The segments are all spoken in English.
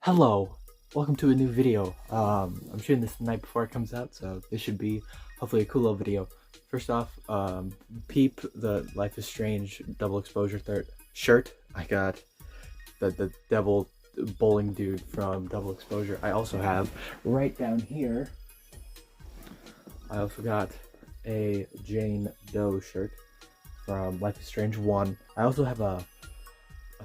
Hello, welcome to a new video. I'm shooting this the night before it comes out, so this should be hopefully a cool little video. First off, peep the Life is Strange double exposure shirt. I got the devil bowling dude from Double Exposure. I also have right down here. I also got a Jane Doe shirt from Life is Strange 1. I also have a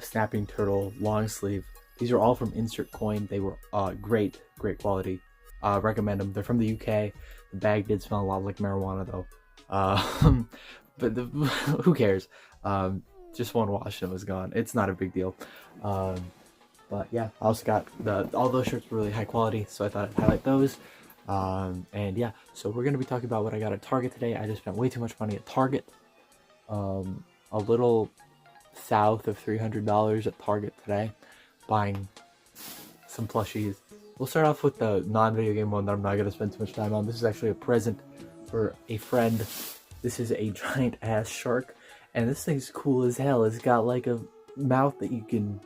snapping turtle long sleeve. These are all from Insert Coin. They were great quality. Recommend them. They're from the UK. The bag did smell a lot like marijuana though. But who cares? Just one wash and it was gone. It's not a big deal. But yeah, I also got all those shirts were really high quality, so I thought I'd highlight those. And yeah, so we're gonna be talking about what I got at Target today. I just spent way too much money at Target. A little south of $300 at Target today, buying some plushies. We'll start off with the non-video game one that I'm not going to spend too much time on. This is actually a present for a friend. This is a giant ass shark, and this thing's cool as hell. It's got like a mouth that you can,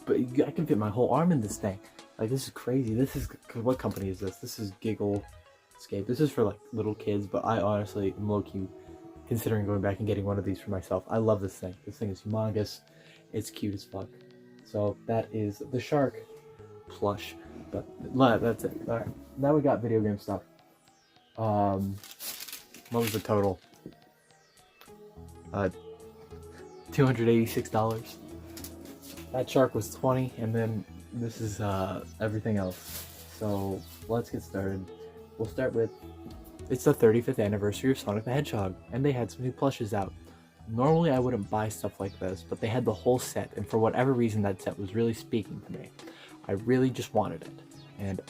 but I can fit my whole arm in this thing. Like, this is crazy. This is, what company is this? This is Giggle Escape. This is for like little kids, but I honestly am low-key considering going back and getting one of these for myself. I love this thing. This thing is humongous. It's cute as fuck. So that is the shark plush. But that's it. All right. Now we got video game stuff. What was the total? $286. That shark was $20, and then this is everything else. So let's get started. We'll start with, it's the 35th anniversary of Sonic the Hedgehog, and they had some new plushes out. Normally I wouldn't buy stuff like this, but they had the whole set, and for whatever reason that set was really speaking to me. I really just wanted it, and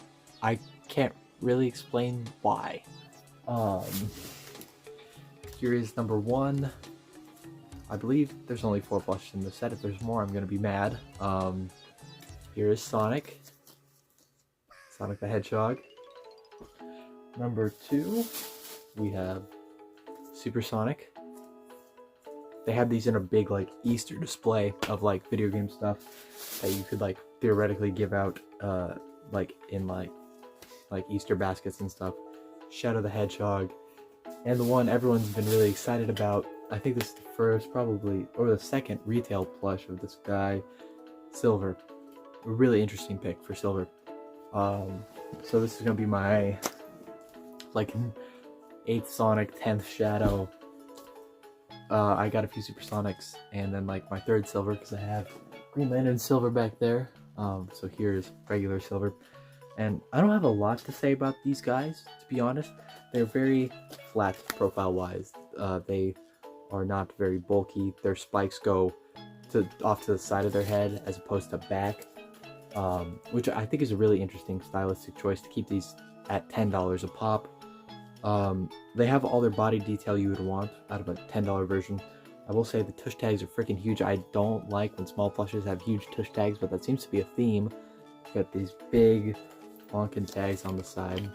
I can't really explain why. Here is number one. I believe there's only 4 plushes in the set. If there's more, I'm gonna be mad. Here is Sonic the Hedgehog. Number 2, we have Supersonic. They had these in a big like Easter display of like video game stuff that you could like theoretically give out like in like Easter baskets and stuff. Shadow the Hedgehog, and the one everyone's been really excited about. I think this is the first probably, or the second retail plush of this guy, Silver. A really interesting pick for Silver. So this is gonna be my like 8th Sonic, 10th Shadow. I got a few Supersonics, and then like my 3rd Silver because I have Green Lantern Silver back there. So here's regular Silver. And I don't have a lot to say about these guys, to be honest. They're very flat profile-wise. They are not very bulky. Their spikes go off to the side of their head as opposed to back, which I think is a really interesting stylistic choice to keep these at $10 a pop. They have all their body detail you would want out of a $10 version. I will say the tush tags are freaking huge. I don't like when small plushes have huge tush tags, but that seems to be a theme. Got these big honkin' tags on the side.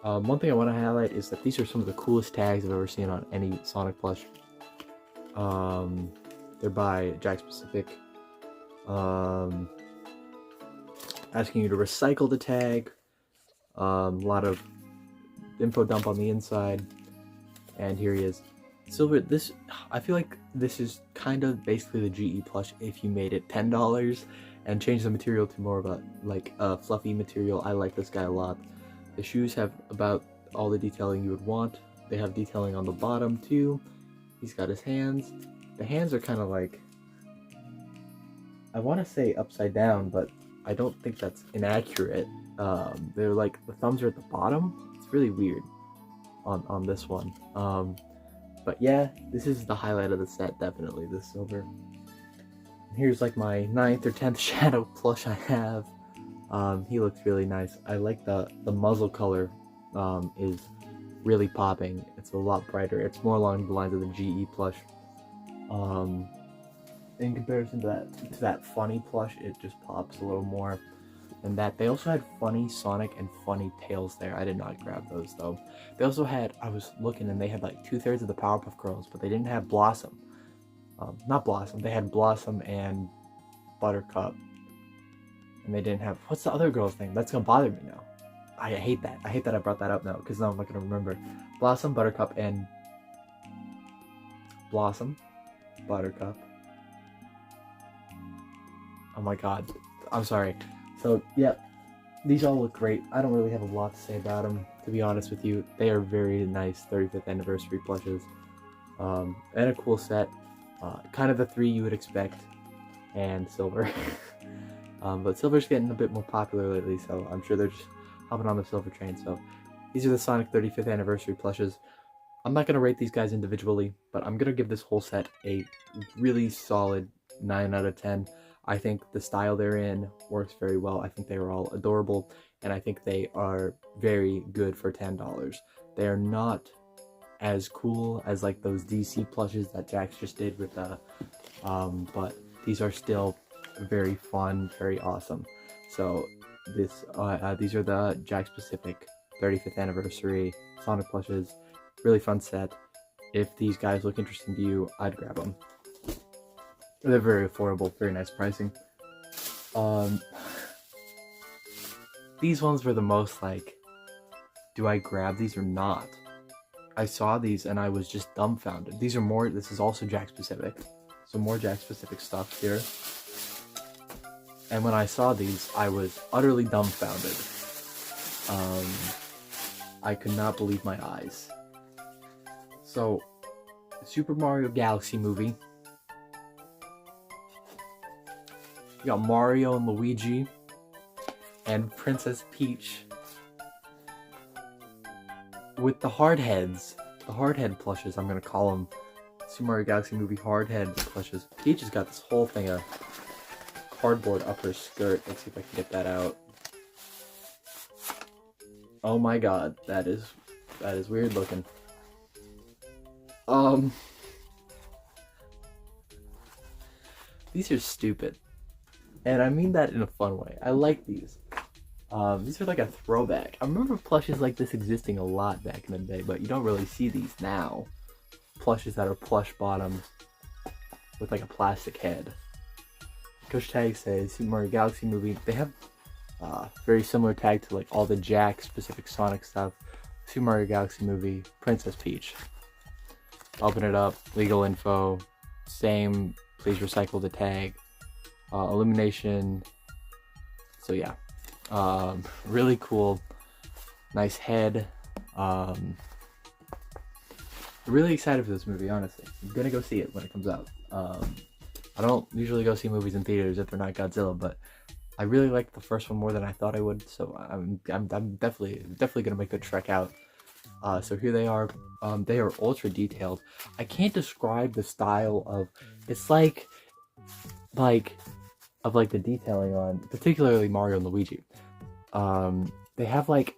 One thing I want to highlight is that these are some of the coolest tags I've ever seen on any Sonic plush. They're by Jack Pacific. Asking you to recycle the tag. A lot of info dump on the inside, and here he is. Silver, I feel like this is kind of basically the GE plush if you made it $10 and changed the material to more of a like a fluffy material. I like this guy a lot. The shoes have about all the detailing you would want. They have detailing on the bottom too. He's got his hands. The hands are kind of like, I want to say upside down, but I don't think that's inaccurate. They're like, the thumbs are at the bottom. It's really weird on this one. But yeah, this is the highlight of the set, definitely, this Silver. And here's like my 9th or 10th Shadow plush I have. He looks really nice. I like the muzzle color is really popping. It's a lot brighter. It's more along the lines of the GE plush. In comparison to that funny plush, it just pops a little more. And that they also had funny Sonic and funny Tails there. I did not grab those though. They also had, I was looking, and they had like 2/3 of the Powerpuff Girls, but they didn't have Blossom. Not Blossom. They had Blossom and Buttercup. and they didn't have, what's the other girl's name? That's gonna bother me now. I hate that. I hate that I brought that up now, because now I'm not gonna remember. Blossom, Buttercup, and Blossom, Buttercup. Oh my god, I'm sorry. So yeah, these all look great. I don't really have a lot to say about them, to be honest with you. They are very nice 35th anniversary plushes, and a cool set. Kind of the three you would expect, and silver. But silver's getting a bit more popular lately, so I'm sure they're just hopping on the silver train. So these are the Sonic 35th anniversary plushes. I'm not going to rate these guys individually, but I'm going to give this whole set a really solid 9 out of 10. I think the style they're in works very well. I think they are all adorable, and I think they are very good for $10. They are not as cool as like those DC plushes that Jax just did with but these are still very fun, very awesome. So these are the Jax Pacific 35th anniversary Sonic plushes. Really fun set. If these guys look interesting to you, I'd grab them. They're very affordable, very nice pricing. These ones were the most like, do I grab these or not? I saw these and I was just dumbfounded. These are more, this is also Jax Pacific. So more Jax Pacific stuff here. And when I saw these, I was utterly dumbfounded. I could not believe my eyes. So, Super Mario Galaxy movie. You got Mario and Luigi and Princess Peach with the hard heads, the hard head plushes. I'm gonna call them Super Mario Galaxy movie hard head plushes. Peach has got this whole thing of cardboard up her skirt. Let's see if I can get that out. Oh my god, that is weird looking. These are stupid. And I mean that in a fun way. I like these. These are like a throwback. I remember plushes like this existing a lot back in the day, but you don't really see these now. Plushes that are plush bottoms with like a plastic head. Coach Tag says Super Mario Galaxy movie. They have very similar tag to like all the Jax specific Sonic stuff. Super Mario Galaxy movie, Princess Peach. Open it up, legal info, same, please recycle the tag. Illumination. So yeah, really cool, nice head. Really excited for this movie, honestly. I'm gonna go see it when it comes out. I don't usually go see movies in theaters if they're not Godzilla, but I really liked the first one more than I thought I would, so I'm definitely gonna make the trek out. So here they are. They are ultra detailed. I can't describe the style of. It's like the detailing on, particularly Mario and Luigi. They have like,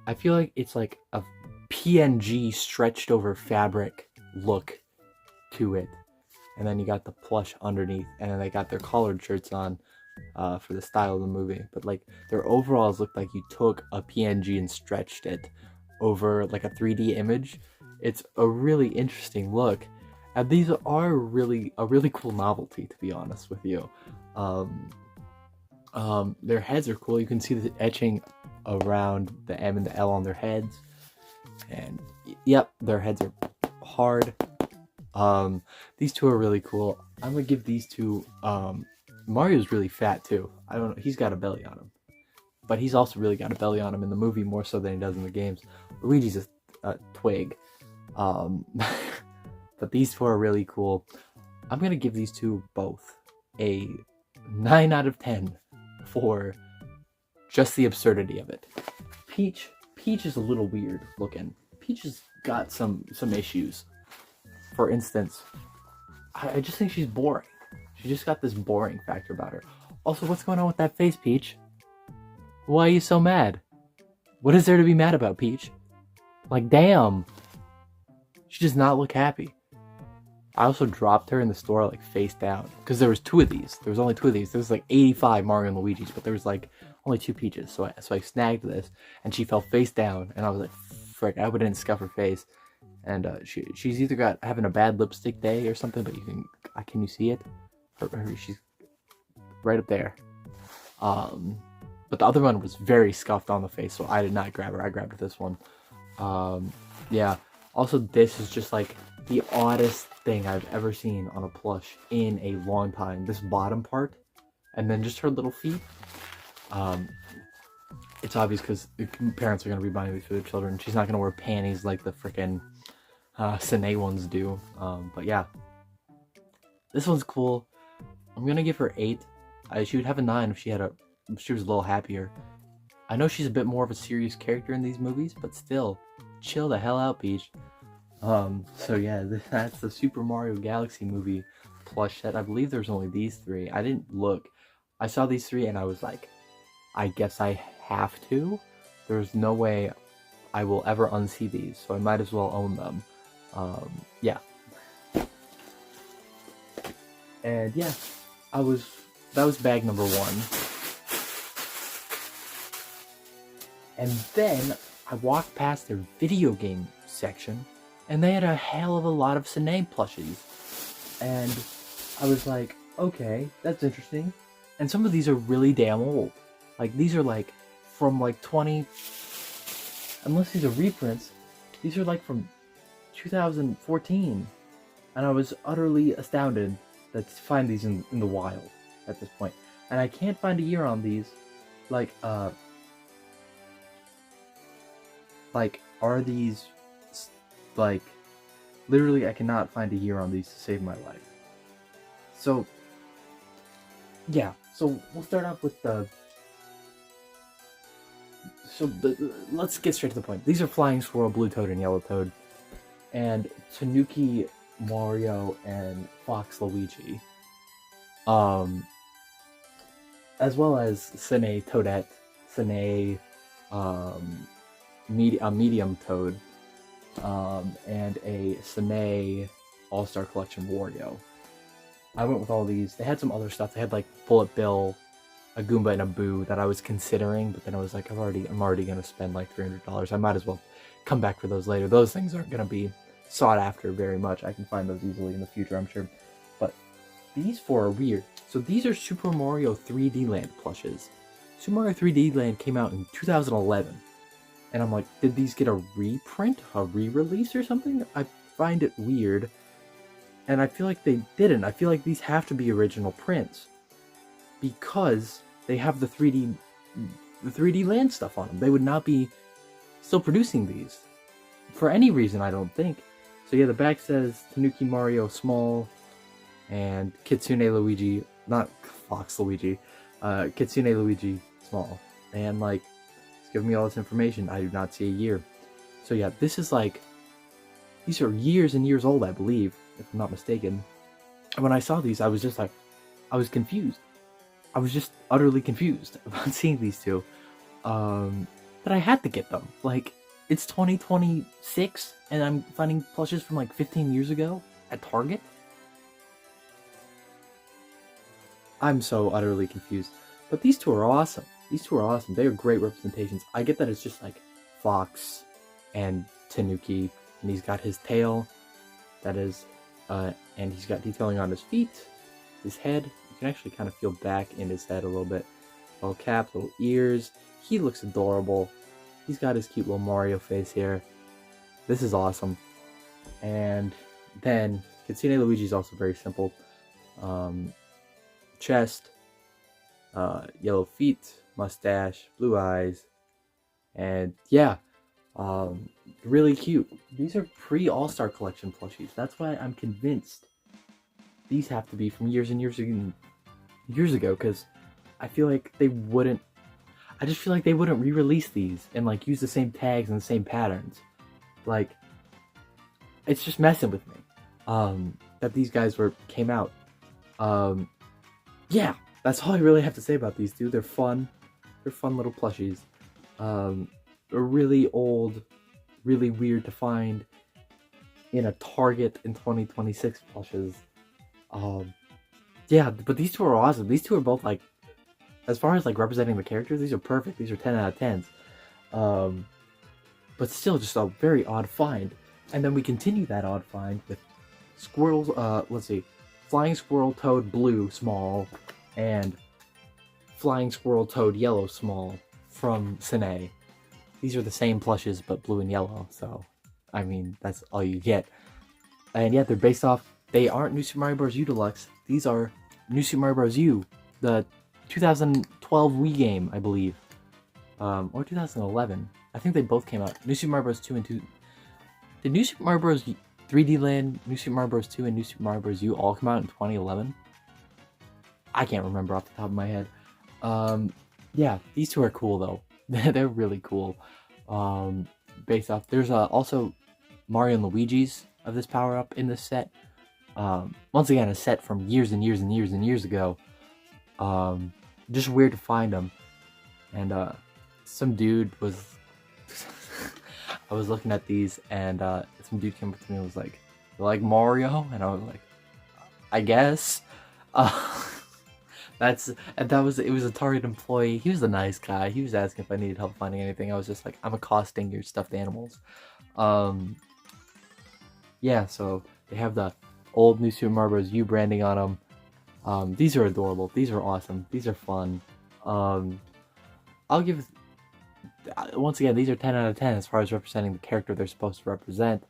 I feel like it's like a PNG stretched over fabric look to it, and then you got the plush underneath, and then they got their collared shirts on for the style of the movie. But like their overalls look like you took a PNG and stretched it over like a 3D image. It's a really interesting look, and these are really a really cool novelty, to be honest with you. Their heads are cool. You can see the etching around the M and the L on their heads, and yep, their heads are hard. These two are really cool. I'm gonna give these two. Mario's really fat too. I don't know. He's got a belly on him, but he's also really got a belly on him in the movie more so than he does in the games. Luigi's a twig. But these two are really cool. I'm gonna give these two both a 9 out of 10 for just the absurdity of it. Peach is a little weird looking. Peach has got some issues. For instance, I just think she's boring. She just got this boring factor about her. Also, what's going on with that face, Peach? Why are you so mad? What is there to be mad about, Peach? Like, damn. She does not look happy. I also dropped her in the store, like, face down. Because there was two of these. There was only two of these. There was, like, 85 Mario and Luigi's, but there was, like, only 2 Peaches. So I snagged this, and she fell face down. And I was like, frick, I hope I didn't scuff her face. And she's either having a bad lipstick day or something, but can you see it? She's right up there. But the other one was very scuffed on the face, so I did not grab her. I grabbed this one. Yeah. Also, this is just like the oddest thing I've ever seen on a plush in a long time. This bottom part, and then just her little feet. It's obvious because parents are going to be buying these for their children. She's not going to wear panties like the freaking Senai ones do. But yeah, this one's cool. I'm going to give her 8. She would have a 9 if she was a little happier. I know she's a bit more of a serious character in these movies, but still, chill the hell out, Peach. So yeah, that's the Super Mario Galaxy movie plush set. I believe there's only these 3. I didn't look. I saw these 3 and I was like, I guess I have to. There's no way I will ever unsee these, so I might as well own them. Yeah. And yeah, that was bag number 1. And then I walked past their video game section, and they had a hell of a lot of Senai plushies. And I was like, okay, that's interesting. And some of these are really damn old. Like, these are like from like 20, unless these are reprints, these are like from 2014. And I was utterly astounded to find these in the wild at this point. And I can't find a year on these. Like, are these, like, literally I cannot find a year on these to save my life. So, yeah, so we'll start off with let's get straight to the point. These are Flying Squirrel, Blue Toad, and Yellow Toad, and Tanuki, Mario, and Fox Luigi. As well as Senai Toadette, Senai, medium Toad, and a Senai All-Star Collection Wario. I went with all these. They had some other stuff. They had like Bullet Bill, a Goomba, and a Boo that I was considering, but then I was like, I'm already gonna spend like $300. I might as well come back for those later. Those things aren't gonna be sought after very much. I can find those easily in the future, I'm sure. But these 4 are weird. So these are Super Mario 3D Land plushes. Super Mario 3D Land came out in 2011. And I'm like, did these get a reprint, a re-release or something? I find it weird. And I feel like they didn't. I feel like these have to be original prints. Because they have the 3D Land stuff on them. They would not be still producing these. For any reason, I don't think. So yeah, the back says Tanuki Mario Small and Kitsune Luigi, not Fox Luigi, Kitsune Luigi Small. And like, it's giving me all this information. I do not see a year. So yeah, this is like, these are years and years old, I believe, if I'm not mistaken. And when I saw these, I was just like, I was confused. I was just utterly confused about seeing these two. That I had to get them. Like, it's 2026 and I'm finding plushes from like 15 years ago at Target? I'm so utterly confused. But these two are awesome. These two are awesome. They are great representations. I get that it's just like Fox and Tanuki, and he's got his tail, that is, and he's got detailing on his feet, his head. You can actually kind of feel back in his head a little bit. Little cap, little ears. He looks adorable. He's got his cute little Mario face here. This is awesome. And then Kitsune Luigi is also very simple. Chest, yellow feet, mustache, blue eyes, and yeah, really cute. These are pre-All-Star Collection plushies. That's why I'm convinced these have to be from years and years ago, because I feel like they wouldn't, I just feel like they wouldn't re-release these and like use the same tags and the same patterns. Like, it's just messing with me that these guys came out. Yeah, that's all I really have to say about these two. They're fun. They're fun little plushies. They're really old, really weird to find in a Target in 2026 plushes. Yeah, but these two are awesome. These two are both like, as far as like representing the characters, these are perfect. These are 10 out of 10s. But still just a very odd find. And then we continue that odd find with squirrels, let's see, Flying Squirrel, Toad, Blue, Small, and Flying Squirrel Toad Yellow Small from Senai. These are the same plushes, but blue and yellow, so, I mean, that's all you get. And yeah, they're based off, they aren't New Super Mario Bros. U Deluxe, these are New Super Mario Bros. U, the 2012 Wii game, I believe. Or 2011. I think they both came out. New Super Mario Bros. 2 and 2. Did New Super Mario Bros. 3D Land, New Super Mario Bros. 2, and New Super Mario Bros. U all come out in 2011? I can't remember off the top of my head. Yeah, these two are cool though. They're really cool. Based off, there's also Mario and Luigi's of this power up in this set. Once again, a set from years and years and years and years ago. Just weird to find them. And some dude was I was looking at these, and some dude came up to me and was like, "You like Mario?" And I was like, "I guess." It was a Target employee. He was a nice guy. He was asking if I needed help finding anything. I was just like, I'm accosting your stuffed animals. Yeah, so they have the old New Super Mario Bros. U branding on them. These are adorable. These are awesome. These are fun. I'll give, once again, these are 10 out of 10 as far as representing the character they're supposed to represent.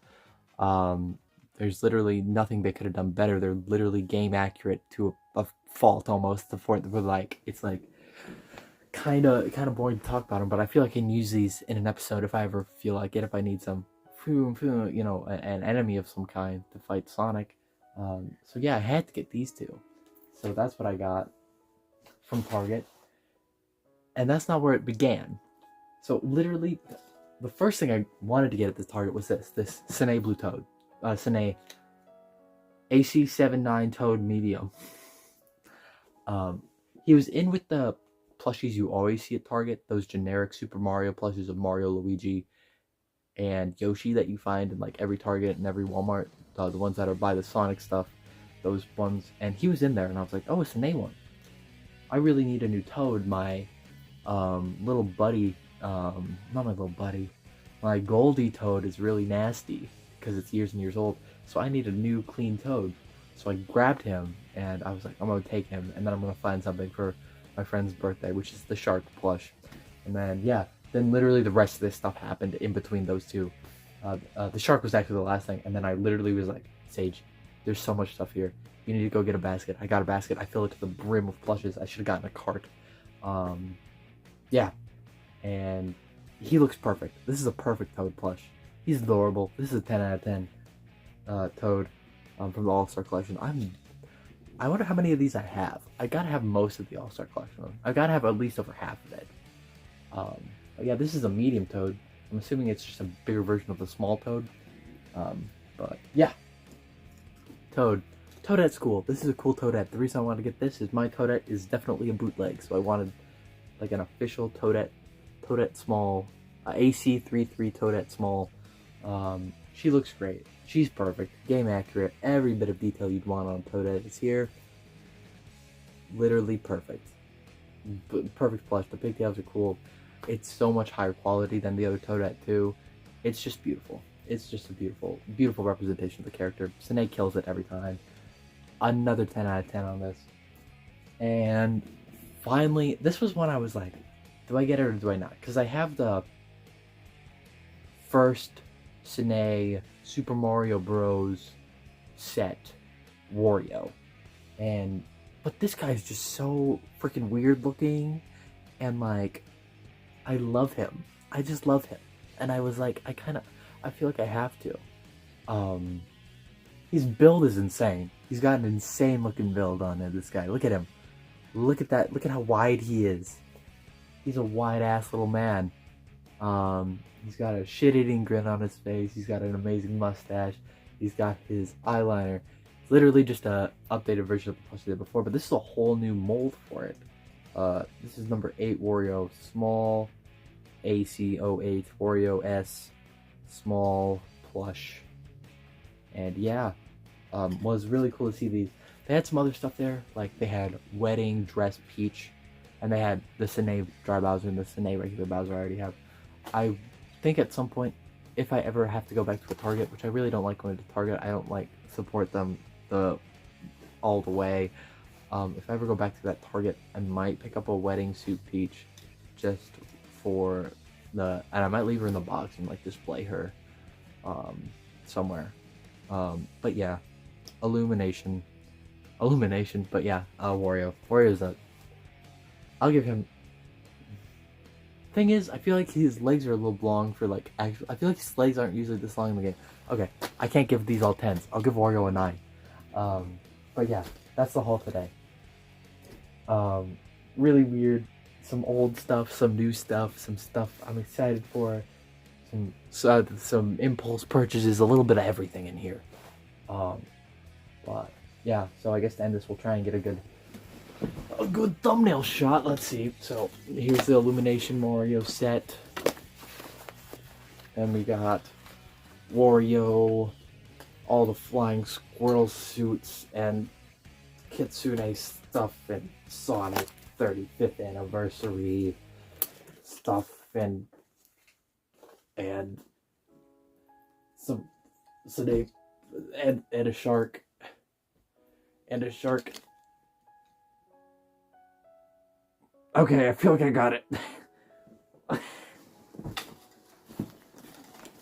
There's literally nothing they could have done better. They're literally game accurate to a fault almost. It's like kind of boring to talk about them, but I feel like I can use these in an episode if I ever feel like it. If I need some, you know, an enemy of some kind to fight Sonic. So yeah, I had to get these two. So that's what I got from Target. And that's not where it began. So literally, the first thing I wanted to get at this Target was this Senai Blue Toad. Senai AC79 Toad Medium. He was in with the plushies you always see at Target. Those generic Super Mario plushies of Mario, Luigi, and Yoshi that you find in like every Target and every Walmart. The ones that are by the Sonic stuff. Those ones. And he was in there, and I was like, oh, it's a Senai one. I really need a new Toad. My little buddy, not my little buddy, my Goldie Toad is really nasty because it's years and years old, so I need a new clean Toad. So I grabbed him, and I was like, I'm gonna take him, and then I'm gonna find something for my friend's birthday, which is the shark plush. And then yeah, then literally the rest of this stuff happened in between those two. The shark was actually the last thing, and then I literally was like, Sage, there's so much stuff here, you need to go get a basket. I got a basket. I filled it to the brim with plushes. I should have gotten a cart. Yeah, and he looks perfect. This is a perfect Toad plush. He's adorable. This is a 10 out of 10 Toad from the All-Star Collection. I wonder how many of these I have. I gotta have most of the All-Star Collection. I gotta have at least over half of it. But yeah, this is a medium Toad. I'm assuming it's just a bigger version of the small Toad. But yeah, Toadette's cool. This is a cool Toadette. The reason I wanted to get this is my Toadette is definitely a bootleg, so I wanted like an official Toadette small, AC33 Toadette small. She looks great. She's perfect, game accurate. Every bit of detail you'd want on Toadette is here. Literally perfect. Perfect plush. The pigtails are cool. It's so much higher quality than the other Toadette too. It's just beautiful. It's just a beautiful, beautiful representation of the character. Senai kills it every time. Another 10 out of 10 on this. And finally, this was one I was like, do I get it or do I not? Because I have the first Senai Super Mario Bros. Set Wario. But this guy's just so freaking weird looking. And like, I love him. I just love him. And I was like, I feel like I have to. His build is insane. He's got an insane looking build on it, this guy. Look at him. Look at that. Look at how wide he is. He's a wide ass little man. He's got a shit-eating grin on his face. He's got an amazing mustache. He's got his eyeliner. It's literally just a updated version of the plush they did before, but this is a whole new mold for it. This is number 8 Wario, small AC08 Wario S, small plush. And yeah, was really cool to see these. They had some other stuff there, like they had Wedding Dress Peach, and they had the Senai Dry Bowser and the Senai regular Bowser I already have. I think at some point, if I ever have to go back to a Target, which I really don't like going to Target, I don't like support them all the way. If I ever go back to that Target, I might pick up a wedding suit Peach just for and I might leave her in the box and like display her somewhere. But yeah, Illumination, but yeah, Wario's I'll give him. Thing is, I feel like his legs are a little long for like actual. I feel like his legs aren't usually this long in the game. Okay, I can't give these all 10s. I'll give Wario a 9. But yeah, that's the haul today. Really weird. Some old stuff, some new stuff, some stuff I'm excited for. Some impulse purchases, a little bit of everything in here. But yeah, so I guess to end this, we'll try and get a good thumbnail shot. Let's see. So here's the Illumination Mario set. And we got Wario, all the flying squirrel suits, and Kitsune stuff, and Sonic 35th anniversary stuff, and some Senai, and a shark. Okay, I feel like I got it.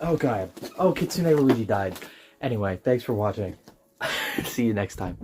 Oh god. Oh, Kitsune Luigi died. Anyway, thanks for watching. See you next time.